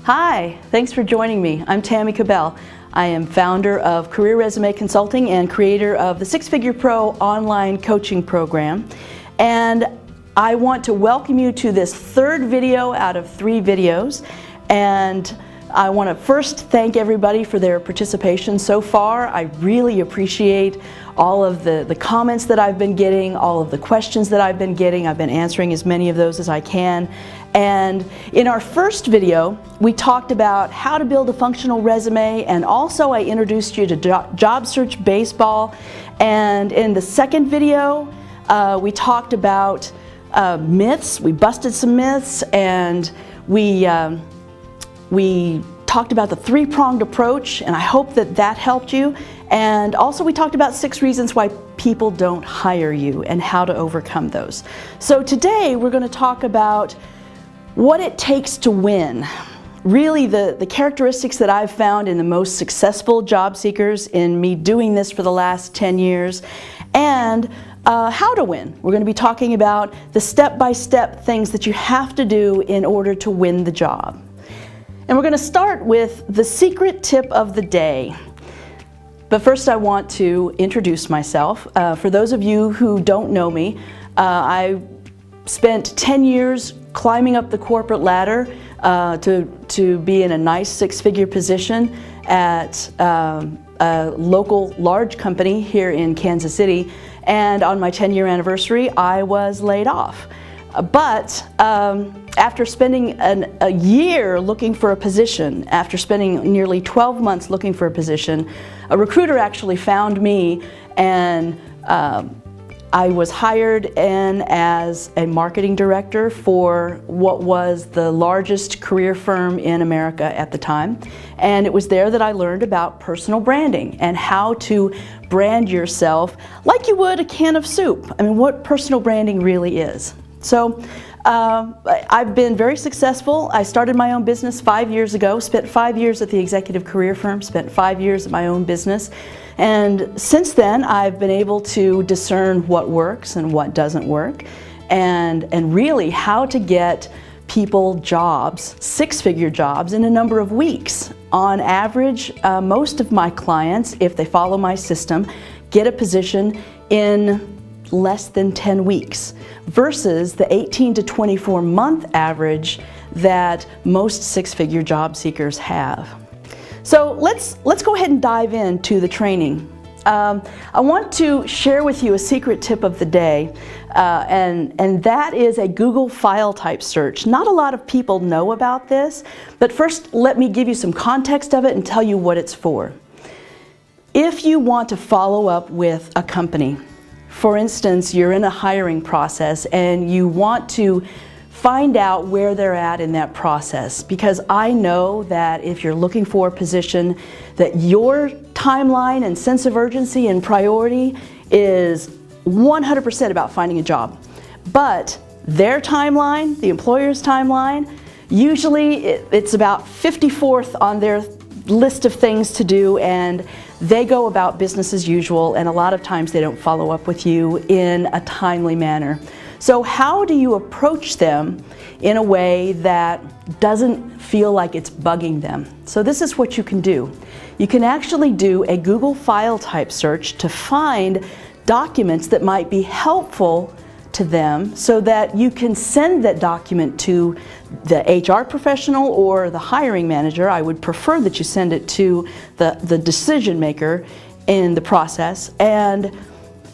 Hi, thanks for joining me. I'm Tammy Baseball. I am founder of Career Resume Consulting and creator of the Six Figure Pro online coaching program. And I want to welcome you to this third video out of 3 videos. And I want to first thank everybody for their participation so far. I really appreciate all of the comments that I've been getting, all of the questions that I've been getting. I've been answering as many of those as I can. And in our first video, we talked about how to build a functional resume, and also I introduced you to Job Search Baseball. And in the second video, we talked about myths. We busted some myths, and we talked about the 3-pronged approach, and I hope that that helped you. And also we talked about 6 reasons why people don't hire you and how to overcome those. So today we're going to talk about what it takes to win. Really the characteristics that I've found in the most successful job seekers in me doing this for the last 10 years, and how to win. We're going to be talking about the step-by-step things that you have to do in order to win the job. And we're going to start with the secret tip of the day. But first I want to introduce myself. For those of you who don't know me, I spent 10 years climbing up the corporate ladder to be in a nice 6-figure position at a local large company here in Kansas City. And on my 10-year anniversary, I was laid off. But after spending a year looking for a position, after spending nearly 12 months looking for a position, a recruiter actually found me, and I was hired in as a marketing director for what was the largest career firm in America at the time. And it was there that I learned about personal branding and how to brand yourself like you would a can of soup. I mean, what personal branding really is. So I've been very successful. I started my own business 5 years ago, spent 5 years at the executive career firm, spent 5 years at my own business. And since then, I've been able to discern what works and what doesn't work, and really how to get people jobs, 6-figure jobs, in a number of weeks. On average, most of my clients, if they follow my system, get a position in less than 10 weeks versus the 18 to 24 month average that most 6-figure job seekers have. So let's go ahead and dive into the training. I want to share with you a secret tip of the day, and that is a Google file type search. Not a lot of people know about this, but first let me give you some context of it and tell you what it's for. If you want to follow up with a company, for instance, you're in a hiring process and you want to find out where they're at in that process, because I know that if you're looking for a position, that your timeline and sense of urgency and priority is 100% about finding a job. But their timeline, the employer's timeline, usually it's about 54th on their list of things to do, and they go about business as usual, and a lot of times they don't follow up with you in a timely manner. So how do you approach them in a way that doesn't feel like it's bugging them? So this is what you can do. You can actually do a Google file type search to find documents that might be helpful to them, so that you can send that document to the HR professional or the hiring manager. I would prefer that you send it to the decision maker in the process, and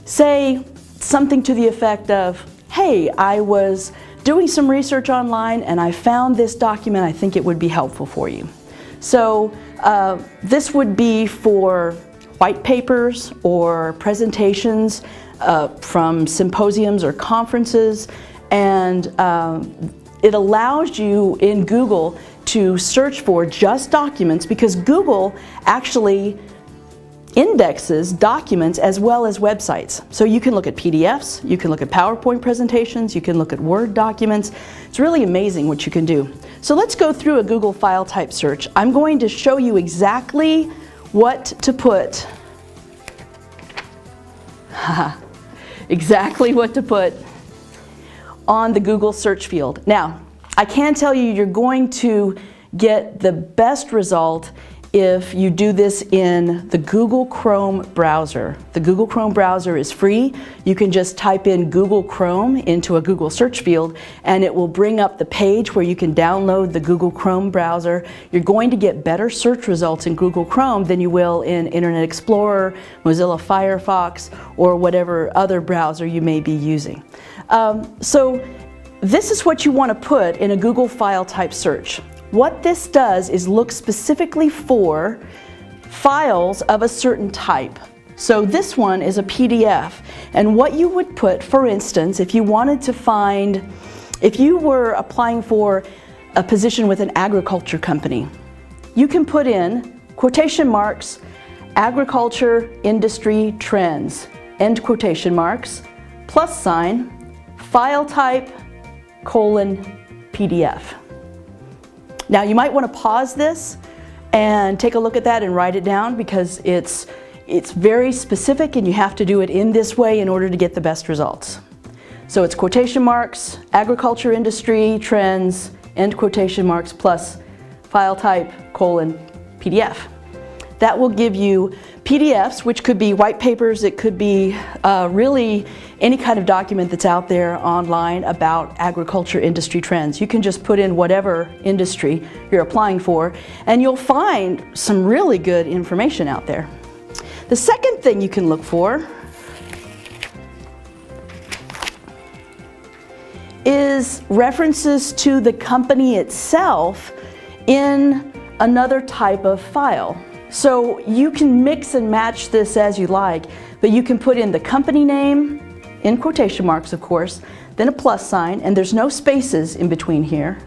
say something to the effect of, hey, I was doing some research online and I found this document. I think it would be helpful for you. So this would be for white papers or presentations from symposiums or conferences, and it allows you in Google to search for just documents, because Google actually indexes documents as well as websites. So you can look at PDFs, you can look at PowerPoint presentations, you can look at Word documents. It's really amazing what you can do. So let's go through a Google file type search. I'm going to show you exactly what to put exactly what to put on the Google search field. Now, I can tell you you're going to get the best result if you do this in the Google Chrome browser. The Google Chrome browser is free. You can just type in Google Chrome into a Google search field and it will bring up the page where you can download the Google Chrome browser. You're going to get better search results in Google Chrome than you will in Internet Explorer, Mozilla Firefox, or whatever other browser you may be using. So this is what you want to put in a Google file type search. What this does is look specifically for files of a certain type. So this one is a PDF, and what you would put, for instance, if you wanted to find, if you were applying for a position with an agriculture company, you can put in quotation marks, agriculture industry trends, end quotation marks, plus sign, file type, colon, PDF. Now you might want to pause this and take a look at that and write it down, because it's very specific and you have to do it in this way in order to get the best results. So it's quotation marks, agriculture industry trends, end quotation marks, plus file type, colon, PDF. That will give you PDFs, which could be white papers, it could be really any kind of document that's out there online about agriculture industry trends. You can just put in whatever industry you're applying for, and you'll find some really good information out there. The second thing you can look for is references to the company itself in another type of file. So you can mix and match this as you like, but you can put in the company name, in quotation marks of course, then a plus sign, and there's no spaces in between here,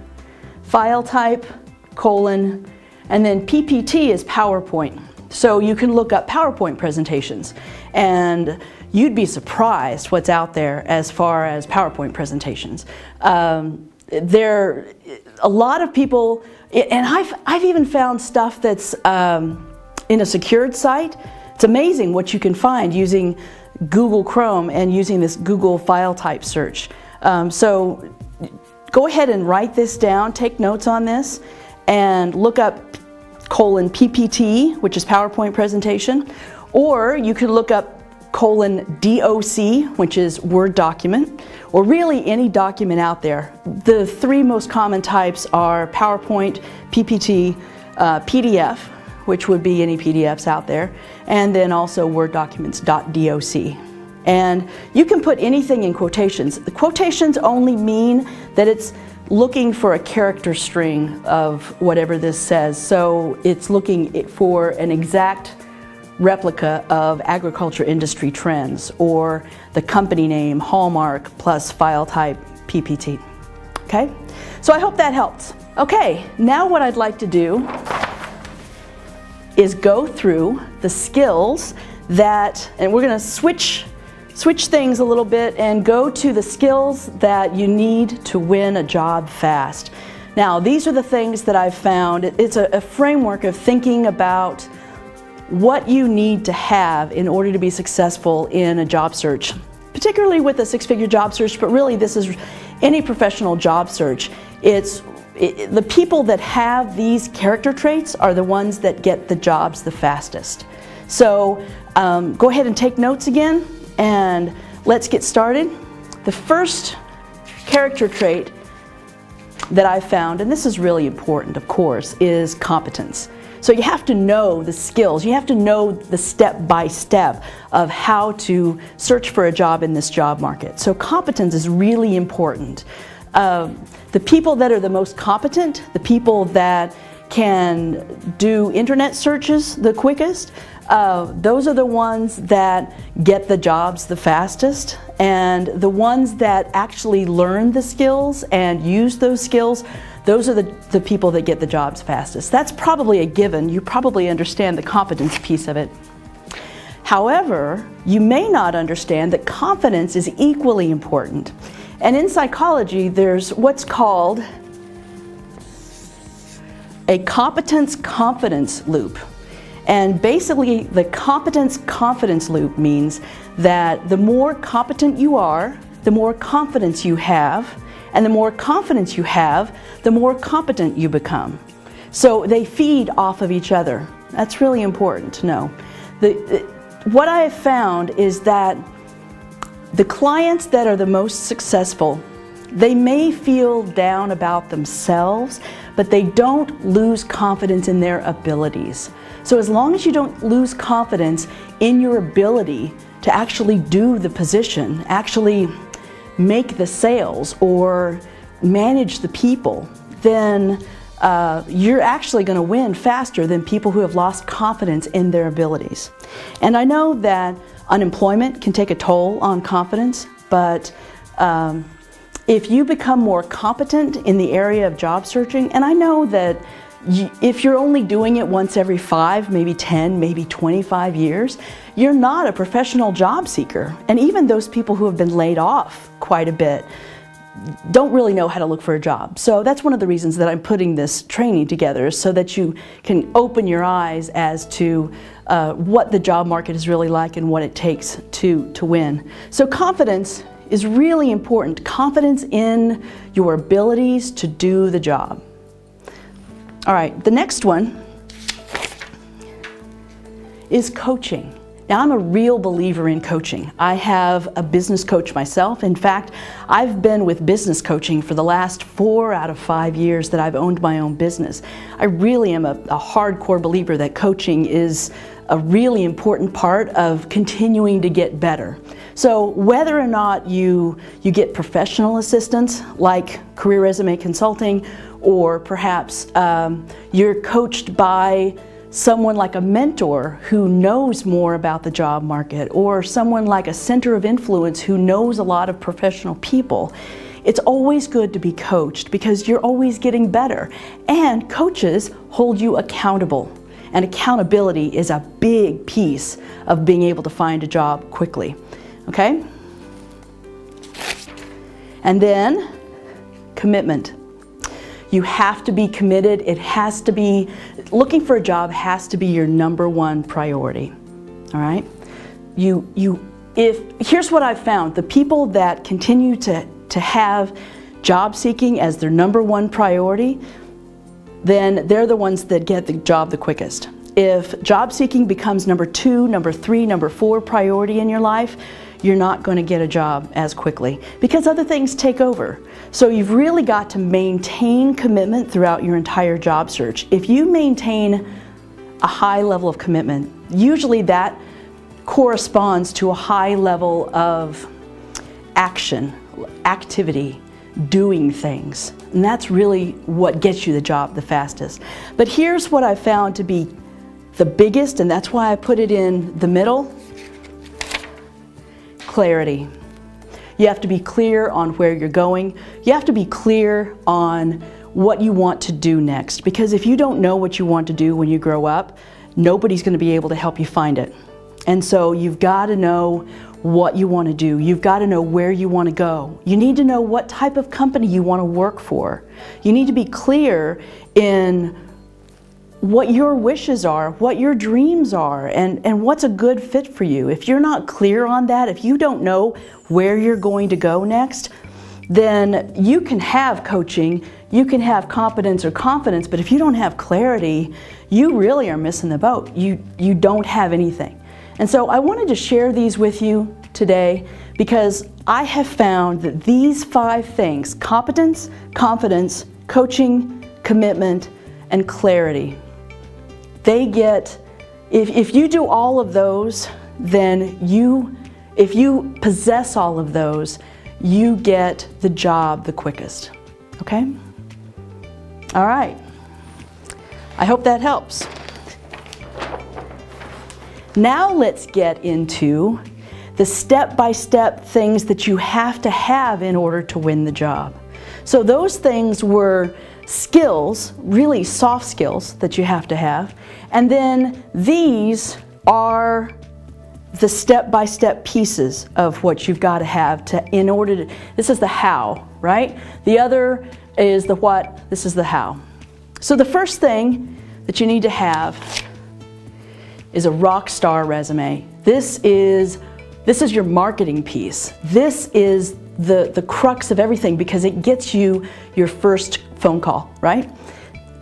file type, colon, and then PPT is PowerPoint. So you can look up PowerPoint presentations, and you'd be surprised what's out there as far as PowerPoint presentations. There, a lot of people, and I've even found stuff that's in a secured site. It's amazing what you can find using Google Chrome and using this Google file type search. So go ahead and write this down, take notes on this, and look up colon PPT, which is PowerPoint presentation, or you could look up colon DOC, which is Word document, or really any document out there. The three most common types are PowerPoint, PPT, PDF, which would be any PDFs out there, and then also Word documents, .doc. And you can put anything in quotations. The quotations only mean that it's looking for a character string of whatever this says. So it's looking for an exact replica of agriculture industry trends, or the company name, Hallmark, plus file type, PPT. Okay? So I hope that helps. Okay, now what I'd like to do is go through the skills that, and we're going to switch things a little bit and go to the skills that you need to win a job fast. Now, these are the things that I've found. It's a framework of thinking about what you need to have in order to be successful in a job search, particularly with a six-figure job search, but really this is any professional job search. The people that have these character traits are the ones that get the jobs the fastest. So go ahead and take notes again, and let's get started. The first character trait that I found, and this is really important, of course, is competence. So you have to know the skills, you have to know the step-by-step of how to search for a job in this job market. So competence is really important. The people that are the most competent, the people that can do internet searches the quickest, those are the ones that get the jobs the fastest, and the ones that actually learn the skills and use those skills, those are the people that get the jobs fastest. That's probably a given. You probably understand the competence piece of it. However, you may not understand that confidence is equally important. And in psychology, there's what's called a competence-confidence loop. And basically, the competence-confidence loop means that the more competent you are, the more confidence you have, and the more confidence you have, the more competent you become. So they feed off of each other. That's really important to know. What I have found is that the clients that are the most successful, they may feel down about themselves, but they don't lose confidence in their abilities. So as long as you don't lose confidence in your ability to actually do the position, actually make the sales or manage the people, then you're actually going to win faster than people who have lost confidence in their abilities. And I know that unemployment can take a toll on confidence, but if you become more competent in the area of job searching, and I know that if you're only doing it once every 5, maybe 10, maybe 25 years, you're not a professional job seeker. And even those people who have been laid off quite a bit don't really know how to look for a job. So that's one of the reasons that I'm putting this training together, so that you can open your eyes as to what the job market is really like and what it takes to win. So confidence is really important. Confidence in your abilities to do the job. All right, the next one is coaching. Now, I'm a real believer in coaching. I have a business coach myself. In fact, I've been with business coaching for the last 4 out of 5 years that I've owned my own business. I really am a hardcore believer that coaching is a really important part of continuing to get better. So whether or not you get professional assistance like career resume consulting, or perhaps you're coached by someone like a mentor who knows more about the job market, or someone like a center of influence who knows a lot of professional people, it's always good to be coached because you're always getting better. And coaches hold you accountable. And accountability is a big piece of being able to find a job quickly. Okay? And then commitment. You have to be committed. It has to be, looking for a job has to be your #1 priority. All right? Here's what I've found. The people that continue to have job seeking as their #1 priority, then they're the ones that get the job the quickest. If job seeking becomes #2, #3, #4 priority in your life, you're not going to get a job as quickly because other things take over. So you've really got to maintain commitment throughout your entire job search. If you maintain a high level of commitment, usually that corresponds to a high level of action, activity, doing things. And that's really what gets you the job the fastest. But here's what I found to be the biggest, and that's why I put it in the middle: clarity. You have to be clear on where you're going. You have to be clear on what you want to do next, because if you don't know what you want to do when you grow up, nobody's going to be able to help you find it. And so you've got to know what you want to do. You've got to know where you want to go. You need to know what type of company you want to work for. You need to be clear in what your wishes are, what your dreams are, and what's a good fit for you. If you're not clear on that, if you don't know where you're going to go next, then you can have coaching, you can have competence or confidence, but if you don't have clarity, you really are missing the boat. You don't have anything. And so I wanted to share these with you today because I have found that these 5 things: competence, confidence, coaching, commitment, and clarity, they get, if you do all of those, then if you possess all of those, you get the job the quickest. Okay? All right. I hope that helps. Now let's get into the step-by-step things that you have to have in order to win the job. So those things were skills, really soft skills that you have to have. And then these are the step-by-step pieces of what you've got to have in order to, this is the how, right? The other is the what, this is the how. So the first thing that you need to have is a rock star resume. This is your marketing piece. This is the crux of everything because it gets you your first phone call, right?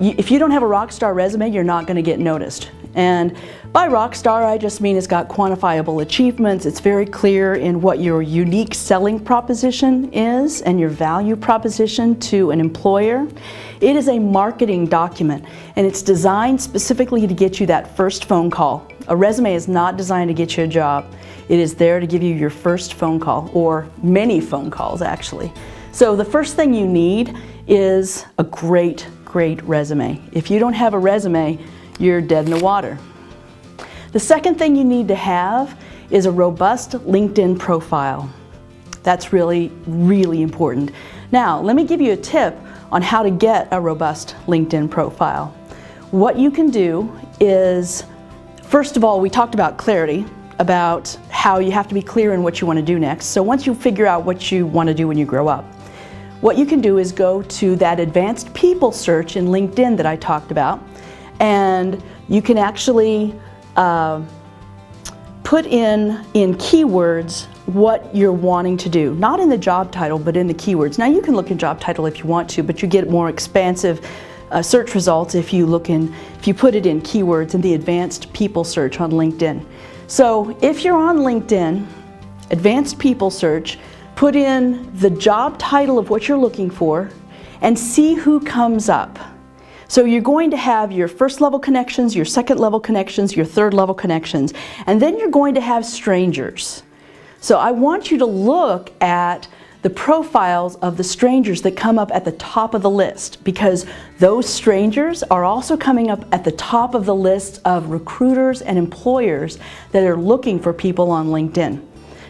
if you don't have a rock star resume, you're not going to get noticed. And by rock star, I just mean it's got quantifiable achievements. It's very clear in what your unique selling proposition is and your value proposition to an employer. It is a marketing document, and it's designed specifically to get you that first phone call. A resume is not designed to get you a job. It is there to give you your first phone call, or many phone calls actually. So the first thing you need is a great resume. If you don't have a resume, you're dead in the water. The second thing you need to have is a robust LinkedIn profile. That's really important. Now, let me give you a tip on how to get a robust LinkedIn profile. What you can do is, first of all, we talked about clarity, about how you have to be clear in what you want to do next. So once you figure out what you want to do when you grow up, what you can do is go to that advanced people search in LinkedIn that I talked about, and you can actually put in keywords what you're wanting to do. Not in the job title, but in the keywords. Now you can look in job title if you want to, but you get more expansive search results if you put it in keywords in the advanced people search on LinkedIn. So if you're on LinkedIn, advanced people search, put in the job title of what you're looking for and see who comes up. So you're going to have your first level connections, your second level connections, your third level connections, and then you're going to have strangers. So I want you to look at the profiles of the strangers that come up at the top of the list, because those strangers are also coming up at the top of the list of recruiters and employers that are looking for people on LinkedIn.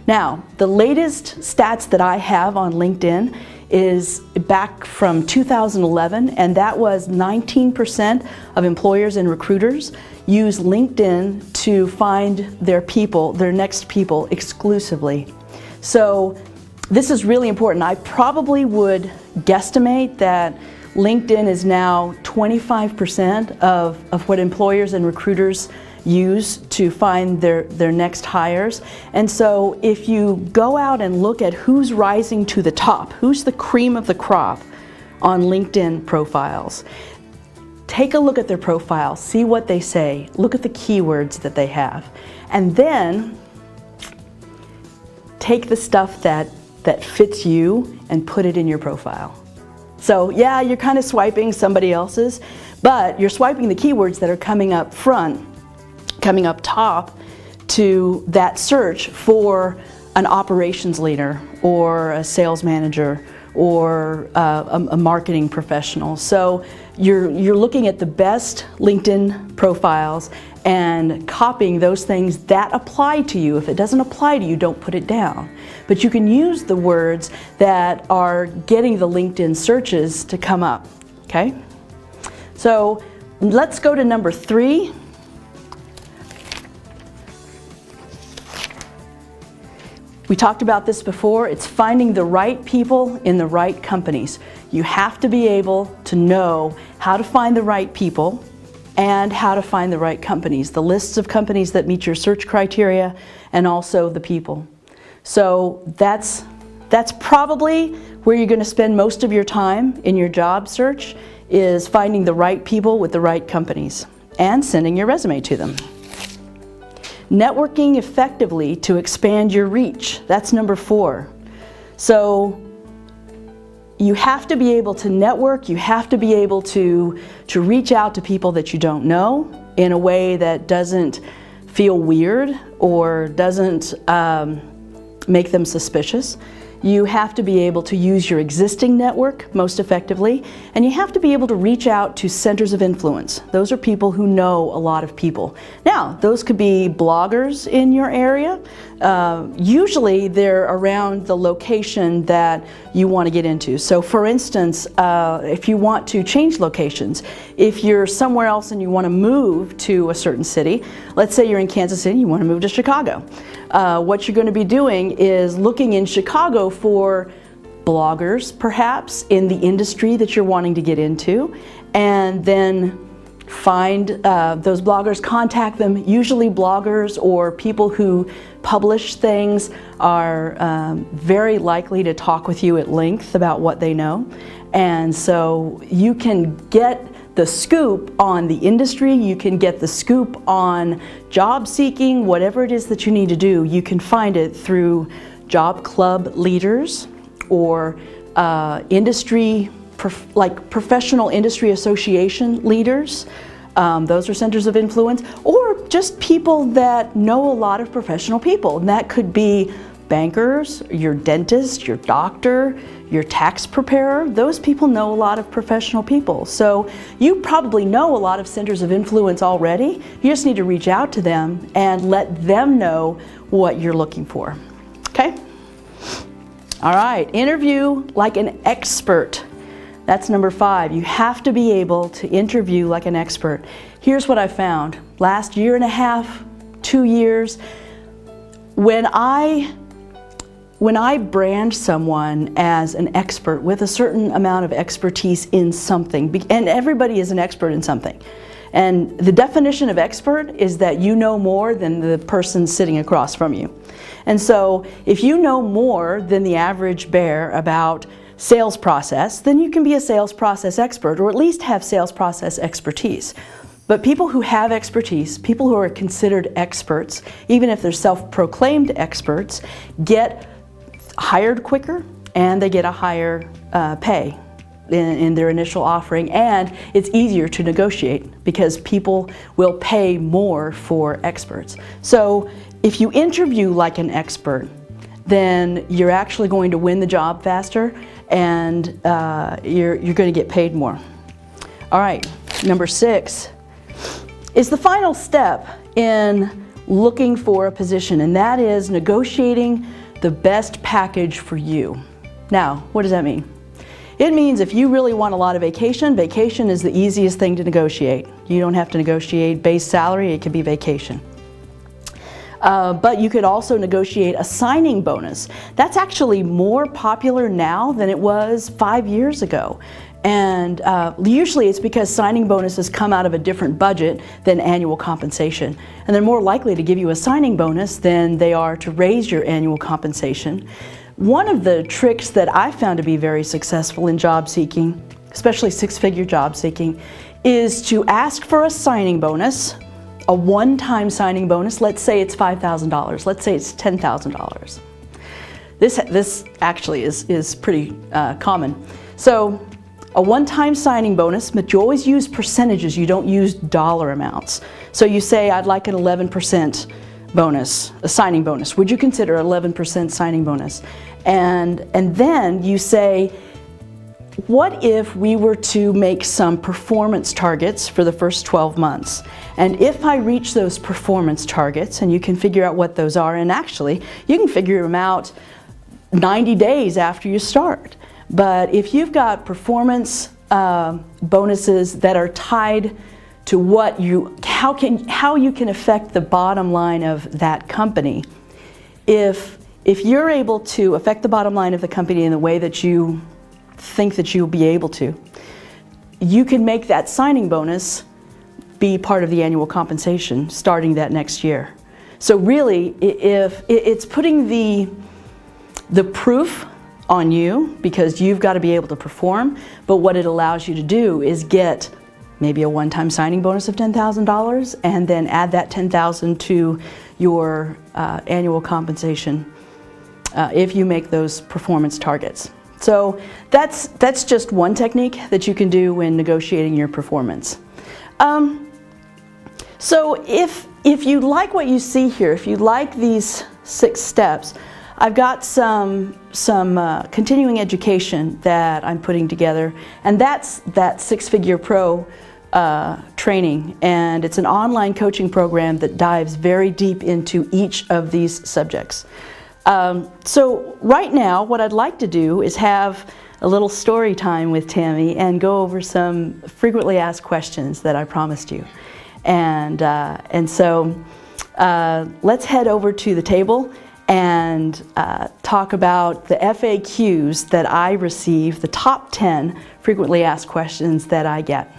Now, the latest stats that I have on LinkedIn is back from 2011, and that was 19% of employers and recruiters use LinkedIn to find their people, their next people exclusively. So this is really important. I probably would guesstimate that LinkedIn is now 25% of what employers and recruiters use to find their next hires. And so if you go out and look at who's rising to the top, who's the cream of the crop on LinkedIn profiles, take a look at their profile, see what they say, look at the keywords that they have, and then take the stuff that fits you and put it in your profile. So yeah, you're kind of swiping somebody else's, but you're swiping the keywords that are coming up front, coming up top to that search for an operations leader or a sales manager or a marketing professional. So you're looking at the best LinkedIn profiles and copying those things that apply to you. If it doesn't apply to you, don't put it down. But you can use the words that are getting the LinkedIn searches to come up, okay? So let's go to number 3. We talked about this before. It's finding the right people in the right companies. You have to be able to know how to find the right people and how to find the right companies, the lists of companies that meet your search criteria, and also the people. So that's probably where you're going to spend most of your time in your job search, is finding the right people with the right companies and sending your resume to them. Networking effectively to expand your reach. That's number 4. So you have to be able to network, you have to be able to reach out to people that you don't know in a way that doesn't feel weird or doesn't make them suspicious. You have to be able to use your existing network most effectively, and you have to be able to reach out to centers of influence. Those are people who know a lot of people. Now, those could be bloggers in your area. Usually they're around the location that you want to get into. So for instance, if you want to change locations, if you're somewhere else and you want to move to a certain city, let's say you're in Kansas City, you want to move to Chicago. What you're going to be doing is looking in Chicago for bloggers, perhaps, in the industry that you're wanting to get into, and then find those bloggers, contact them. Usually bloggers or people who publish things are very likely to talk with you at length about what they know, and so you can get the scoop on the industry, you can get the scoop on job seeking, whatever it is that you need to do, you can find it through job club leaders or professional industry association leaders. Those are centers of influence, or just people that know a lot of professional people. And that could be bankers, your dentist, your doctor, your tax preparer. Those people know a lot of professional people. So you probably know a lot of centers of influence already. You just need to reach out to them and let them know what you're looking for. Okay? All right, interview like an expert. That's number 5. You have to be able to interview like an expert. Here's what I found. Last year and a half, 2 years, when I brand someone as an expert with a certain amount of expertise in something, and everybody is an expert in something, and the definition of expert is that you know more than the person sitting across from you. And so if you know more than the average bear about sales process, then you can be a sales process expert, or at least have sales process expertise. But people who have expertise, people who are considered experts, even if they're self-proclaimed experts, get hired quicker and they get a higher pay in their initial offering, and it's easier to negotiate because people will pay more for experts. So if you interview like an expert, then you're actually going to win the job faster, and you're going to get paid more. All right, number 6 is the final step in looking for a position, and that is negotiating the best package for you. Now, what does that mean? It means if you really want a lot of vacation, vacation is the easiest thing to negotiate. You don't have to negotiate base salary, it could be vacation. But you could also negotiate a signing bonus. That's actually more popular now than it was 5 years ago. And usually it's because signing bonuses come out of a different budget than annual compensation. And they're more likely to give you a signing bonus than they are to raise your annual compensation. One of the tricks that I found to be very successful in job seeking, especially 6-figure job seeking, is to ask for a signing bonus, a one-time signing bonus. Let's say it's $5,000. Let's say it's $10,000. This actually is pretty common. So a one-time signing bonus, but you always use percentages, you don't use dollar amounts. So you say, I'd like an 11% bonus, a signing bonus. Would you consider 11% signing bonus? And then you say, what if we were to make some performance targets for the first 12 months? And if I reach those performance targets, and you can figure out what those are, and actually you can figure them out 90 days after you start. But if you've got performance bonuses that are tied to how you can affect the bottom line of that company, if you're able to affect the bottom line of the company in the way that you think that you'll be able to, you can make that signing bonus be part of the annual compensation starting that next year. So really, if it's putting the proof on you, because you've got to be able to perform, but what it allows you to do is get maybe a one-time signing bonus of $10,000 and then add that $10,000 to your annual compensation if you make those performance targets. So that's just one technique that you can do when negotiating your performance. So if you like what you see here, if you like these 6 steps, I've got some continuing education that I'm putting together, and that's that 6-Figure Pro training, and it's an online coaching program that dives very deep into each of these subjects. So right now, what I'd like to do is have a little story time with Tammy and go over some frequently asked questions that I promised you. And so let's head over to the table and talk about the FAQs that I receive, the top 10 frequently asked questions that I get.